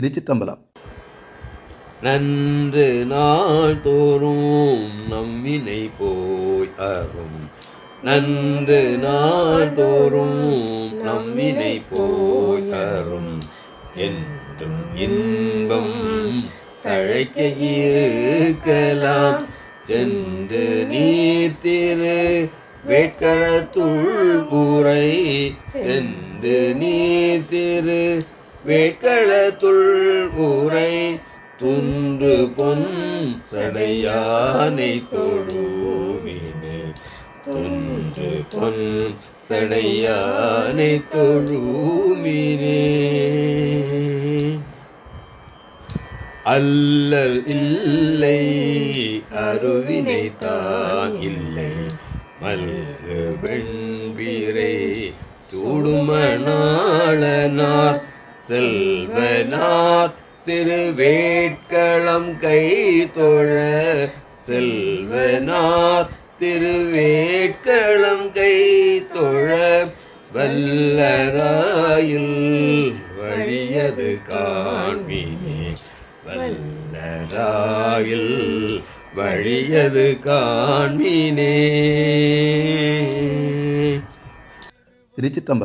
திருச்சிற்றம்பலம். நன்று நாள் தோறும் நம்மினை போய் அரும். நன்று நாள் தோறும் நம்மினை போய் அரும். என்றும் இன்பம் தழைக்க இருக்கலாம். சென்று நீர்த்திரு வேட்களத்துள் ஊரை. சென்று நீர்த்திரு வேட்களத்துள் ஊரை. துன்று பொன் சடையானை தொழுமினே. துன்று பொன் சடையானை தொழுமினே. அல்லல் இல்லை அருவினை தான் இல்லை. மல்கு வெண்பீரை சூடுமணாளனார் செல்வனார் திருவேட்களம் கை தொழ. செல்வனார் திருவேட்களம் கை தொழ. வல்லராயில் வழியது காண்பினே. வல்லராயில் வழியது காண்பினே. திருச்சிற்றம்பலம்.